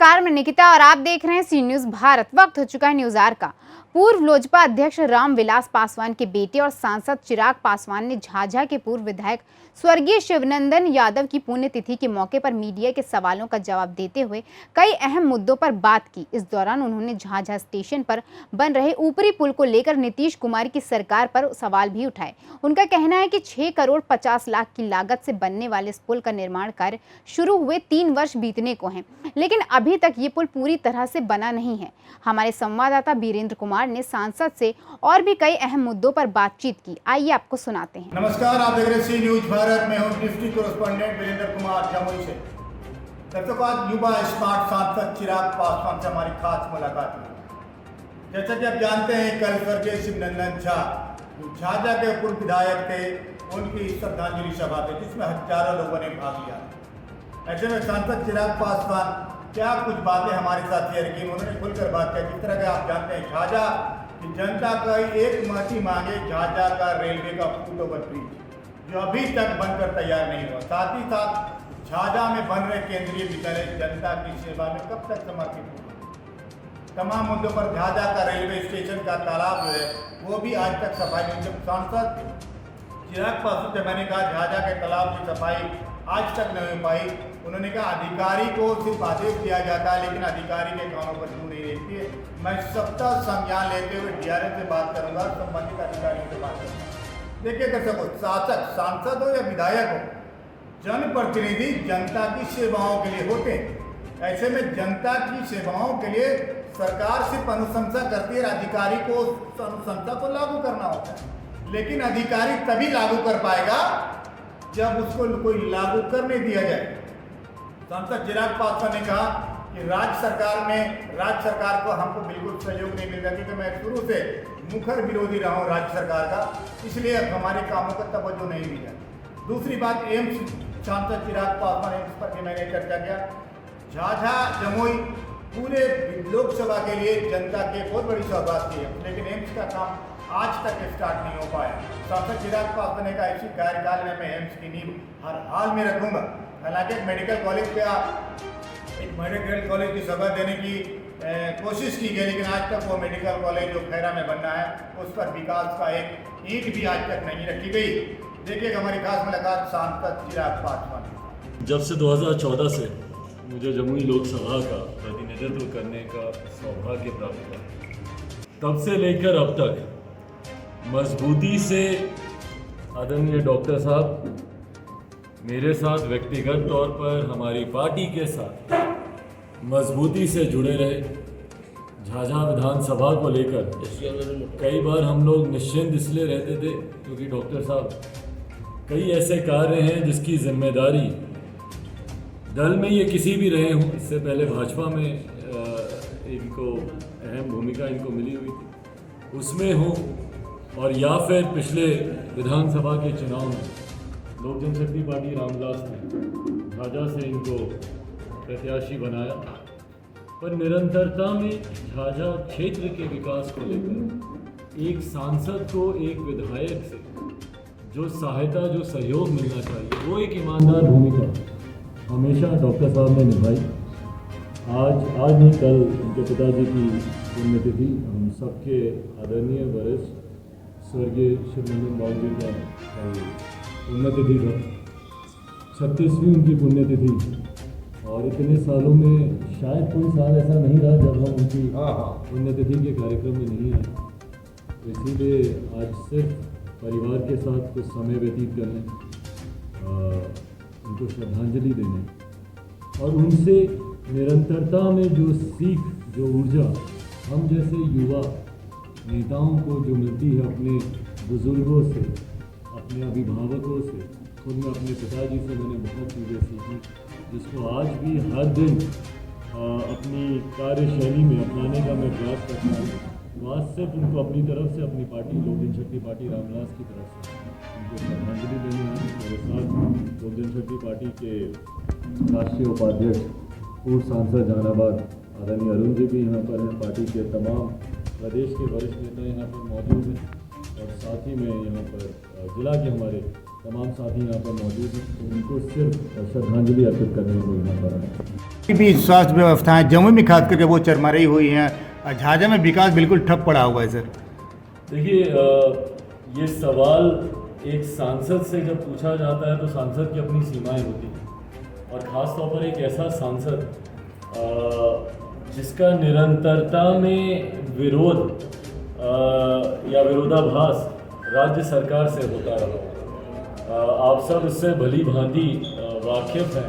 नमस्कार, मैं निकिता और आप देख रहे हैं सी न्यूज भारत। वक्त हो चुका है न्यूज आवर का। पूर्व लोजपा अध्यक्ष रामविलास पासवान के बेटे और सांसद चिराग पासवान ने झाझा के पूर्व विधायक स्वर्गीय शिवनंदन यादव की पुण्यतिथि के मौके पर मीडिया के सवालों का जवाब देते हुए कई अहम मुद्दों पर बात की। इस दौरान उन्होंने झाझा स्टेशन पर बन रहे ऊपरी पुल को लेकर नीतीश कुमार की सरकार पर सवाल भी उठाए। उनका कहना है कि 6 करोड़ 50 लाख की लागत से बनने वाले इस पुल का निर्माण कार्य शुरू हुए 3 वर्ष बीतने को हैं, लेकिन अभी तक ये पुल पूरी तरह से बना नहीं है। हमारे संवाददाता वीरेंद्र कुमार ने सांसद से और भी कई अहम मुद्दों पर बातचीत की। आइए आपको सुनाते हैं। नमस्कार, आप देख रहे हैं सी न्यूज भारत में हूं डिस्ट्रिक्ट कोरेस्पोंडेंट वीरेंद्र कुमार जमुई से। दर्शकों, युवा स्मार्ट सांसद चिराग पासवान से हमारी खास मुलाकात हुई। जैसा कि आप जानते हैं, कल स्वर्गीय शिवनंदन झा जो झाझा के पूर्व विधायक थे, उनकी श्रद्धांजलि सभा थी जिसमें हजारों लोगों ने भाग लिया। ऐसे में सांसद चिराग पासवान क्या कुछ बातें हमारे साथ शेयर की। उन्होंने खुलकर बात की। जिस तरह के आप जानते हैं, झाझा की जनता का एक माटी मांगे झाझा का रेलवे का फुट ओवर ब्रिज जो अभी तक बनकर तैयार नहीं हुआ। साथ ही साथ झाझा में बन रहे केंद्रीय विद्यालय जनता की सेवा में कब तक समर्पित होगा। तमाम मुद्दों पर झाझा का रेलवे स्टेशन का तालाब जो है वो भी आज तक सफाई नहीं। जब सांसद चिराग पासवान से मैंने कहा झाझा के तालाब की सफाई आज तक नहीं हो पाई, उन्होंने कहा अधिकारी को सिर्फ आदेश दिया जाता है लेकिन अधिकारी के कानों पर क्यों नहीं रहती है। मैं सबका संज्ञान लेते हुए डीआरएम से बात करूंगा, संबंधित अधिकारियों से बात करूंगा। देखिए दर्शकों, शासक सांसद हो या विधायक हो, जनप्रतिनिधि जनता की सेवाओं के लिए होते हैं। ऐसे में जनता की सेवाओं के लिए सरकार सिर्फ अनुशंसा करती है, अधिकारी को अनुशंसा को लागू करना होता है। लेकिन अधिकारी तभी लागू कर पाएगा जब उसको कोई लागू करने दिया जाए। सांसद चिराग पासवान ने कहा कि राज्य सरकार को हमको बिल्कुल सहयोग नहीं मिल रहा, क्योंकि मैं शुरू से मुखर विरोधी रहा हूँ राज्य सरकार का, इसलिए अब हमारे कामों का तवज्जो नहीं दी जाती। दूसरी बात, एम्स, सांसद चिराग पासवान एम्स पर भी मैंने चर्चा किया। झाझा जमुई पूरे लोकसभा के लिए जनता के बहुत बड़ी सौगात थी, लेकिन एम्स का काम आज तक स्टार्ट नहीं हो पाया। सांसद चिराग पासवान ने कहा इसी कार्यकाल में मैं एम्स की नींव हर हाल में रखूंगा। हालांकि एक मेडिकल कॉलेज की सभा देने की कोशिश की गई, लेकिन आज तक वो मेडिकल कॉलेज जो खैरा में बनना है उस पर विकास का एक ईंट भी आज तक नहीं रखी गई। देखिए हमारी खास मुलाकात सांसद चिराग पासवान। जब से 2014 से मुझे जमुई लोकसभा का प्रतिनिधित्व करने का सौभाग्य प्राप्त हुआ, तब से लेकर अब तक मजबूती से आदरणीय डॉक्टर साहब मेरे साथ व्यक्तिगत तौर पर, हमारी पार्टी के साथ मजबूती से जुड़े रहे। झाझा विधानसभा को लेकर कई बार हम लोग निश्चिंत इसलिए रहते थे क्योंकि डॉक्टर साहब कई ऐसे कार्य हैं जिसकी जिम्मेदारी दल में ये किसी भी रहे हों, इससे पहले भाजपा में इनको अहम भूमिका इनको मिली हुई थी, उसमें हो, और या फिर पिछले विधानसभा के चुनाव में लोक जनशक्ति पार्टी रामविलास ने झाझा से इनको प्रत्याशी बनाया। पर निरंतरता में झाझा क्षेत्र के विकास को लेकर एक सांसद को एक विधायक से जो सहायता, जो सहयोग मिलना चाहिए, वो एक ईमानदार भूमिका हमेशा डॉक्टर साहब ने निभाई। आज नहीं, कल उनके पिताजी की पुण्यतिथि, हम सबके आदरणीय वरिष्ठ स्वर्गीय शिवनंदन बाबू जी का पुण्यतिथि था, 36वीं उनकी पुण्यतिथि। और इतने सालों में शायद कोई साल ऐसा नहीं रहा जब हम उनकी पुण्यतिथि के कार्यक्रम में नहीं आए। तो इसीलिए आज सिर्फ परिवार के साथ कुछ समय व्यतीत करने, उनको श्रद्धांजलि देने और उनसे निरंतरता में जो सीख, जो ऊर्जा हम जैसे युवा नेताओं को जो मिलती है अपने बुजुर्गों से, अपने अभिभावकों से, खुद में अपने पिताजी से मैंने बहुत चीज़ें सीखी, जिसको आज भी हर दिन अपनी कार्यशैली में अपनाने का मैं प्रयास करता हूँ। आज सिर्फ उनको अपनी तरफ से, अपनी पार्टी लोक जनशक्ति पार्टी रामविलास की तरफ से उनको श्रद्धांजलि देने आई। मेरे साथ लोक जनशक्ति पार्टी के राष्ट्रीय उपाध्यक्ष, पूर्व सांसद जहानाबाद आदरणीय अरुण जी भी यहाँ पर हैं। पार्टी के तमाम प्रदेश के वरिष्ठ नेता यहाँ पर मौजूद हैं और साथ ही में यहाँ पर जिला के हमारे तमाम साथी यहाँ पर मौजूद हैं, तो उनको सिर्फ श्रद्धांजलि अर्पित करने को यहाँ पर आए। भी स्वास्थ्य व्यवस्थाएं जम्मू में खास करके वो चरमराई हुई हैं और झाझा में विकास बिल्कुल ठप पड़ा हुआ है सर। देखिए, ये सवाल एक सांसद से जब पूछा जाता है तो सांसद की अपनी सीमाएं होती हैं, और ख़ास तौर पर एक ऐसा सांसद जिसका निरंतरता में विरोध या विरोधाभास राज्य सरकार से होता रहा। आप सब इससे भली भांति वाकिफ हैं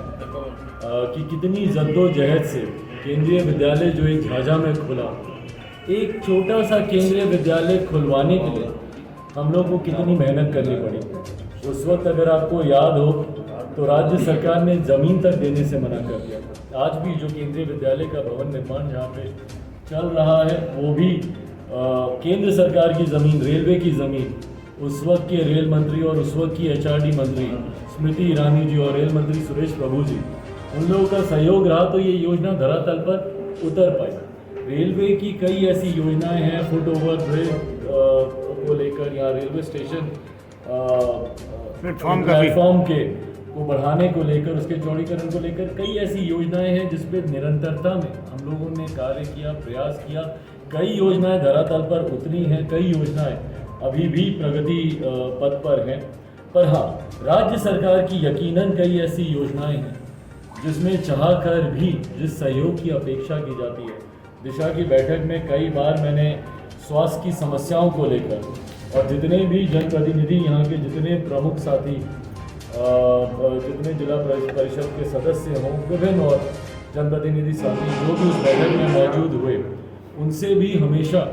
कि कितनी जद्दोजहद से केंद्रीय विद्यालय जो एक झाझा में खुला, एक छोटा सा केंद्रीय विद्यालय खुलवाने के लिए हम लोग को कितनी मेहनत करनी पड़ी। उस वक्त अगर आपको याद हो तो राज्य सरकार ने ज़मीन तक देने से मना कर दिया था। आज भी जो केंद्रीय विद्यालय का भवन निर्माण जहाँ पे चल रहा है वो भी केंद्र सरकार की ज़मीन, रेलवे की ज़मीन, उस वक्त के रेल मंत्री और उस वक्त की HRD मंत्री स्मृति ईरानी जी और रेल मंत्री सुरेश प्रभु जी, उन लोगों का सहयोग रहा तो ये योजना धरातल पर उतर पाई। रेलवे की कई ऐसी योजनाएं हैं, फुट ओवर ब्रिज को लेकर या रेलवे स्टेशन प्लेटफॉर्म के को बढ़ाने को लेकर, उसके चौड़ीकरण को लेकर कई ऐसी योजनाएं हैं जिस पे निरंतरता में हम लोगों ने कार्य किया, प्रयास किया। कई योजनाएं धरातल पर उतरी हैं, कई योजनाएं अभी भी प्रगति पथ पर हैं। पर हाँ, राज्य सरकार की यकीनन कई ऐसी योजनाएं हैं जिसमें चाह कर भी जिस सहयोग की अपेक्षा की जाती है। दिशा की बैठक में कई बार मैंने स्वास्थ्य की समस्याओं को लेकर और जितने भी जनप्रतिनिधि यहाँ के जितने प्रमुख साथी, जितने जिला परिषद के सदस्य हों, विभिन्न और जनप्रतिनिधि साथी जो भी उस बैठक में मौजूद हुए, उनसे भी हमेशा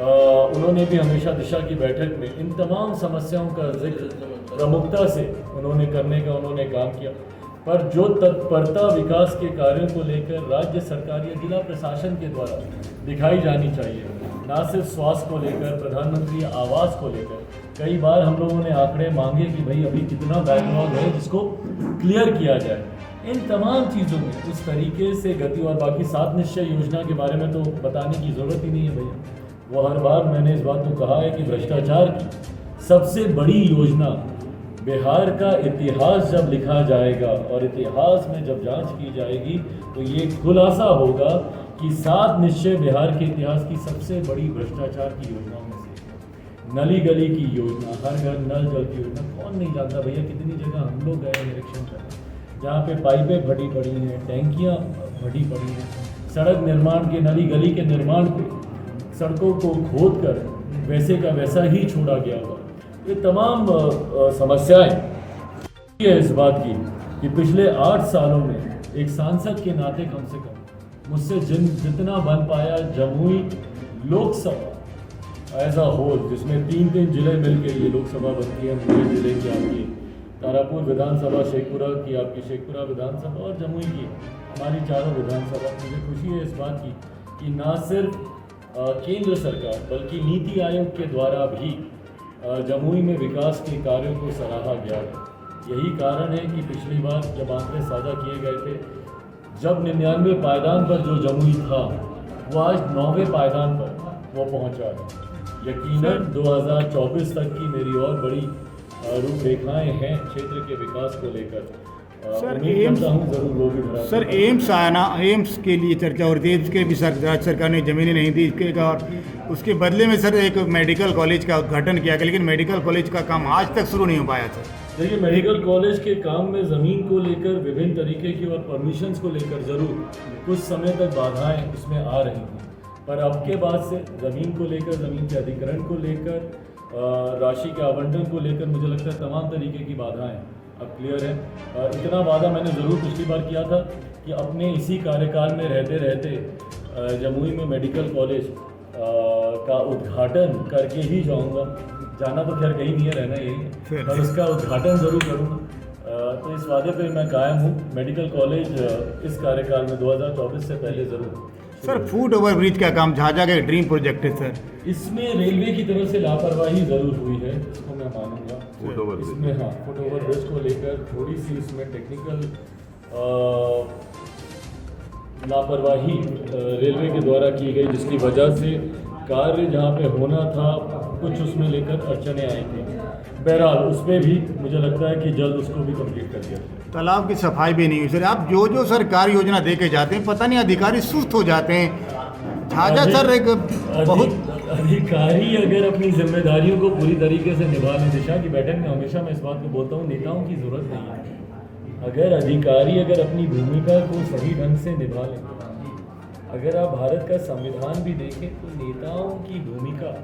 उन्होंने भी हमेशा दिशा की बैठक में इन तमाम समस्याओं का जिक्र प्रमुखता से उन्होंने करने का उन्होंने काम किया। पर जो तत्परता विकास के कार्यों को लेकर राज्य सरकार या जिला प्रशासन के द्वारा दिखाई जानी चाहिए, ना सिर्फ स्वास्थ्य को लेकर, प्रधानमंत्री आवास को लेकर, कई बार हम लोगों ने आंकड़े मांगे कि भाई अभी कितना बैकलॉग है जिसको क्लियर किया जाए। इन तमाम चीज़ों में उस तरीके से गति, और बाकी 7 निश्चय योजना के बारे में तो बताने की ज़रूरत ही नहीं है भैया। वो हर बार मैंने इस बात को कहा है कि भ्रष्टाचार की सबसे बड़ी योजना, बिहार का इतिहास जब लिखा जाएगा और इतिहास में जब जांच की जाएगी तो ये खुलासा होगा कि 7 निश्चय बिहार के इतिहास की सबसे बड़ी भ्रष्टाचार की योजनाओं में से। नली गली की योजना, हर घर नल जल की योजना, कौन नहीं जानता भैया। कितनी जगह हम लोग गए निरीक्षण करने, जहाँ पे पाइपें फटी पड़ी हैं, टैंकियाँ फटी पड़ी हैं, सड़क निर्माण के, नली गली के निर्माण पे सड़कों को खोद कर वैसे का वैसा ही छोड़ा गया हुआ। ये तमाम समस्याएं है इस बात की कि पिछले 8 सालों में एक सांसद के नाते कम से कम मुझसे जितना बन पाया Jamui Lok Sabha as a whole, जिसमें 3 जिले मिलकर ये लोकसभा बनती है, मुंगेर जिले की आपकी तारापुर विधानसभा, शेखपुरा की आपकी शेखपुरा विधानसभा और जमुई की हमारी चारों विधानसभा। मुझे खुशी है इस बात की कि ना सिर्फ केंद्र सरकार बल्कि नीति आयोग के द्वारा भी जमुई में विकास के कार्यों को सराहा गया है। यही कारण है कि पिछली बार जब आंकड़े साझा किए गए थे, जब 99 पायदान पर जो जमुई था वो आज 9वें पायदान पर वो पहुंचा है। यकीनन 2024 तक की मेरी और बड़ी रूपरेखाएं हैं क्षेत्र के विकास को लेकर। सर एम्स आना, एम्स के लिए चर्चा और एम्स के भी राज्य सरकार ने ज़मीनें नहीं दी और उसके बदले में सर एक मेडिकल कॉलेज का उद्घाटन किया गया, लेकिन मेडिकल कॉलेज का काम आज तक शुरू नहीं हो पाया सर। देखिए, मेडिकल कॉलेज के काम में ज़मीन को लेकर विभिन्न तरीके की और परमिशंस को लेकर ज़रूर कुछ समय तक बाधाएं उसमें आ रही हैं, पर अब के बाद से ज़मीन को लेकर, ज़मीन के अधिग्रहण को लेकर, राशि के आवंटन को लेकर मुझे लगता है तमाम तरीके की बाधाएं अब क्लियर है। इतना वादा मैंने ज़रूर पिछली बार किया था कि अपने इसी कार्यकाल में रहते रहते जमुई में मेडिकल कॉलेज का उद्घाटन करके ही जाऊंगा। जाना तो खैर कहीं नहीं है, रहना यही है, पर उसका उद्घाटन ज़रूर करूँगा। तो इस वादे पे मैं कायम हूँ। मेडिकल कॉलेज इस कार्यकाल में 2024 से पहले ज़रूर। सर फुट ओवर ब्रिज का काम झाझा का एक ड्रीम प्रोजेक्ट है सर, इसमें रेलवे की तरफ से लापरवाही ज़रूर हुई है, इसको मैं मानूंगा। इसमें हाँ, फुट ओवर ब्रिज को लेकर थोड़ी सी इसमें टेक्निकल लापरवाही रेलवे के द्वारा की गई, जिसकी वजह से कार्य जहाँ पे होना था कुछ उसमें लेकर अड़चने आई थी। बहरहाल उस पर भी मुझे लगता है कि जल्द उसको भी कंप्लीट कर दिया जाए। तालाब की सफाई भी नहीं हुई सर। आप जो सरकार योजना दे के जाते हैं, पता नहीं अधिकारी सुस्त हो जाते हैं। झाझा सर एक बहुत अधिकारी अगर अपनी जिम्मेदारियों को पूरी तरीके से निभा लें, दिशा की बैठक में हमेशा मैं इस बात को बोलता हूँ, नेताओं की जरूरत नहीं है। अगर अधिकारी अगर अपनी भूमिका को सही ढंग से निभा लें, अगर आप भारत का संविधान भी देखें तो नेताओं की भूमिका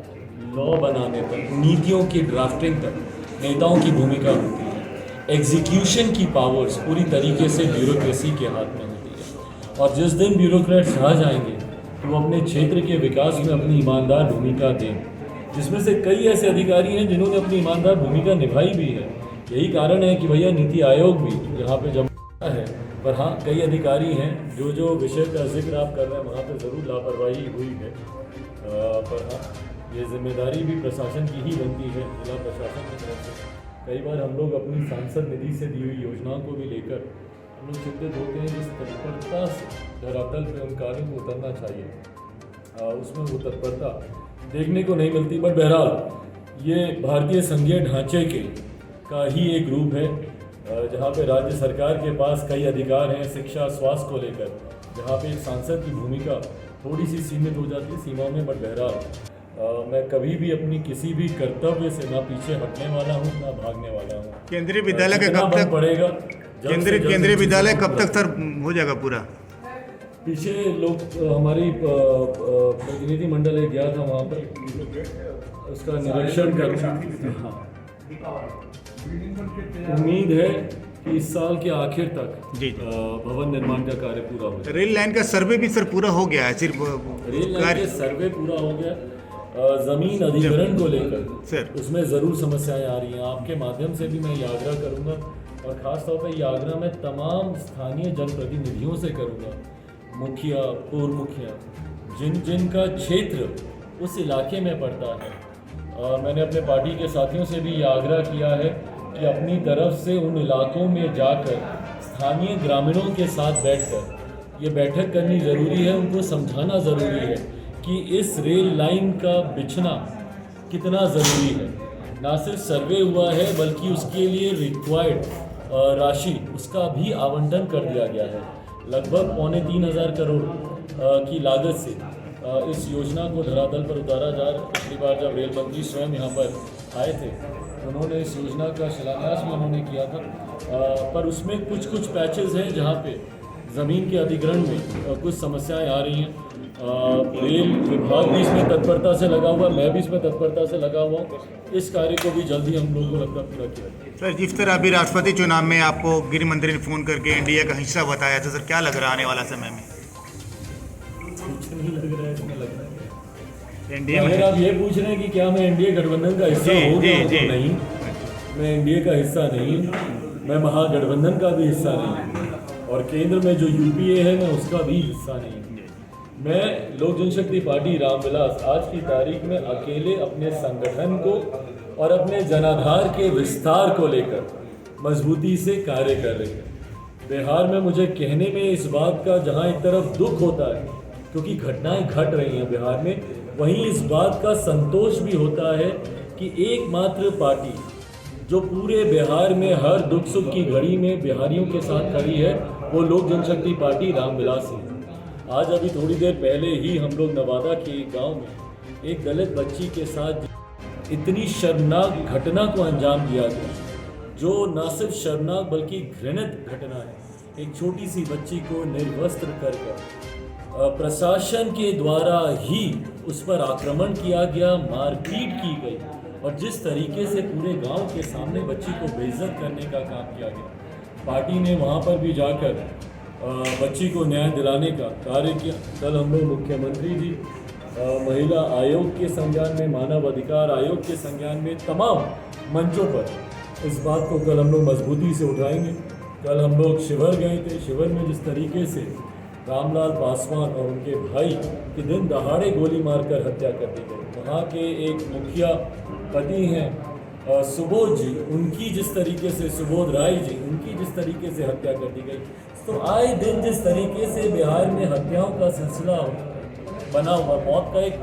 लॉ बनाने तक, नीतियों की ड्राफ्टिंग तक नेताओं की भूमिका होती है। एग्जीक्यूशन की पावर्स पूरी तरीके से ब्यूरोक्रेसी के हाथ में होती है। और जिस दिन ब्यूरोक्रेट्स आ जाएंगे तो वो अपने क्षेत्र के विकास में अपनी ईमानदार भूमिका दें, जिसमें से कई ऐसे अधिकारी हैं जिन्होंने अपनी ईमानदार भूमिका निभाई भी है। यही कारण है कि भैया नीति आयोग भी यहाँ पे जमा है। पर हाँ, कई अधिकारी हैं जो विषय का जिक्र आप कर रहे हैं वहाँ पे ज़रूर लापरवाही हुई है। पर हाँ, ये जिम्मेदारी भी प्रशासन की ही बनती है, जिला प्रशासन की तरफ से। कई बार हम लोग अपनी सांसद निधि से दी हुई योजनाओं को भी लेकर हम लोग चिंतित होते हैं, जिस तत्परता से धरातल पे उन कार्यों को उतरना चाहिए उसमें वो तत्परता देखने को नहीं मिलती। बट बहरहाल ये भारतीय संघीय ढांचे के का ही एक रूप है, जहाँ पे राज्य सरकार के पास कई अधिकार हैं शिक्षा स्वास्थ्य को लेकर, जहाँ पे एक सांसद की भूमिका थोड़ी सी सीमित हो जाती है सीमाओं में। बट बहरहाल मैं कभी भी अपनी किसी भी कर्तव्य से ना पीछे हटने वाला हूँ ना भागने वाला हूँ। केंद्रीय विद्यालय के कब तक पड़ेगा? केंद्रीय विद्यालय कब तक सर हो जाएगा पूरा? पीछे लोग हमारी प्रतिनिधि मंडल एक गया था वहाँ पर, उसका निरीक्षण करना। उम्मीद है कि इस साल के आखिर तक भवन निर्माण का कार्य पूरा हो जाए। रेल लाइन का सर्वे भी सर पूरा हो गया है? सिर्फ रेल लाइन का सर्वे पूरा हो गया। ज़मीन अधिग्रहण को लेकर उसमें ज़रूर समस्याएं आ रही हैं। आपके माध्यम से भी मैं ये आग्रह करूँगा, और ख़ास तौर पर ये आग्रह मैं तमाम स्थानीय जनप्रतिनिधियों से करूँगा, मुखिया पूर्व मुखिया जिनका क्षेत्र उस इलाके में पड़ता है। मैंने अपने पार्टी के साथियों से भी ये आग्रह किया है कि अपनी तरफ से उन इलाकों में जाकर स्थानीय ग्रामीणों के साथ बैठकर ये बैठक करनी ज़रूरी है। उनको समझाना ज़रूरी है कि इस रेल लाइन का बिछना कितना ज़रूरी है। ना सिर्फ सर्वे हुआ है बल्कि उसके लिए रिक्वायर्ड राशि उसका भी आवंटन कर दिया गया है। लगभग 3,500 करोड़ की लागत से इस योजना को धरातल पर उतारा जा रहा है। पिछली बार जब रेल मंत्री स्वयं यहाँ पर आए थे उन्होंने इस योजना का शिलान्यास भी उन्होंने किया था। पर उसमें कुछ पैचेस हैं जहाँ पे ज़मीन के अधिग्रहण में कुछ समस्याएं आ रही हैं। रेल विभाग भी इसमें तत्परता से लगा हुआ, मैं भी इसमें तत्परता से लगा हुआ हूँ। इस कार्य को भी जल्दी हम लोगों को लगता पूरा किया। सर, जिस तरह अभी राष्ट्रपति चुनाव में आपको गृह मंत्री ने फ़ोन करके इंडिया का हिस्सा बताया था, सर क्या लग रहा है आने वाला समय में? कुछ नहीं लग रहा है, इसमें लग रहा है एनडीए अगर आप ये पूछ रहे हैं कि क्या मैं एनडीए गठबंधन का हिस्सा हो गया हूँ, तो नहीं, मैं एनडीए का हिस्सा नहीं, मैं महागठबंधन का भी हिस्सा नहीं, और केंद्र में जो यूपीए है मैं उसका भी हिस्सा नहीं। मैं लोक जनशक्ति पार्टी रामविलास आज की तारीख में अकेले अपने संगठन को और अपने जनाधार के विस्तार को लेकर मजबूती से कार्य कर रही है। बिहार में मुझे कहने में इस बात का जहां एक तरफ दुख होता है क्योंकि घटनाएं घट रही हैं बिहार में, वहीं इस बात का संतोष भी होता है कि एकमात्र पार्टी जो पूरे बिहार में हर दुख सुख की घड़ी में बिहारियों के साथ खड़ी है वो लोक जनशक्ति पार्टी रामविलास है। आज अभी थोड़ी देर पहले ही हम लोग नवादा के एक गाँव में एक दलित बच्ची के साथ इतनी शर्मनाक घटना को अंजाम दिया गया, जो न सिर्फ शर्मनाक बल्कि घृणित घटना है। एक छोटी सी बच्ची को निर्वस्त्र कर प्रशासन के द्वारा ही उस पर आक्रमण किया गया, मारपीट की गई, और जिस तरीके से पूरे गांव के सामने बच्ची को बेइज्जत करने का काम किया गया। पार्टी ने वहां पर भी जाकर बच्ची को न्याय दिलाने का कार्य किया। कल हम लोग मुख्यमंत्री जी महिला आयोग के संज्ञान में, मानव अधिकार आयोग के संज्ञान में, तमाम मंचों पर इस बात को कल हम लोग मजबूती से उठाएंगे। कल हम लोग शिविर गए थे, शिविर में जिस तरीके से रामलाल पासवान और उनके भाई के दिन दहाड़े गोली मारकर हत्या कर दी गई, वहाँ के एक मुखिया पति हैं सुबोध जी, उनकी जिस तरीके से, सुबोध राय जी, उनकी जिस तरीके से हत्या कर दी गई, तो आए दिन जिस तरीके से बिहार में हत्याओं का सिलसिला बना हुआ, मौत का एक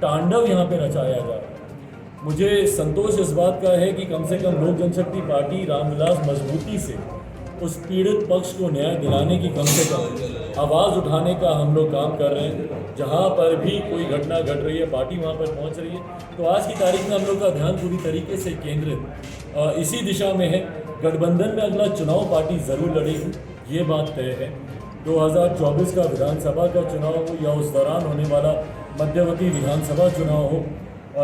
तांडव यहाँ पे रचाया जा रहा है, मुझे संतोष इस बात का है कि कम से कम लोक जनशक्ति पार्टी रामविलास मजबूती से उस पीड़ित पक्ष को न्याय दिलाने की कम से कम आवाज़ उठाने का हम लोग काम कर रहे हैं। जहाँ पर भी कोई घटना घट रही है पार्टी वहाँ पर पहुँच रही है। तो आज की तारीख में हम लोग का ध्यान पूरी तरीके से केंद्रित इसी दिशा में है। गठबंधन में अगला चुनाव पार्टी ज़रूर लड़ेगी, ये बात तय है। 2024 का विधानसभा का चुनाव हो या उस दौरान होने वाला मध्यवर्ती विधानसभा चुनाव हो,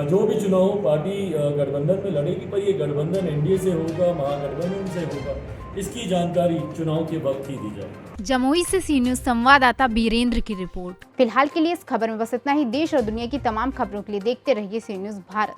जो भी चुनाव हो पार्टी गठबंधन में लड़ेगी। पर ये गठबंधन एनडीए से होगा, महागठबंधन से होगा, इसकी जानकारी चुनाव के वक्त ही दी जाएगी। जमुई से सी न्यूज संवाददाता बीरेंद्र की रिपोर्ट। फिलहाल के लिए इस खबर में बस इतना ही। देश और दुनिया की तमाम खबरों के लिए देखते रहिए सी न्यूज भारत।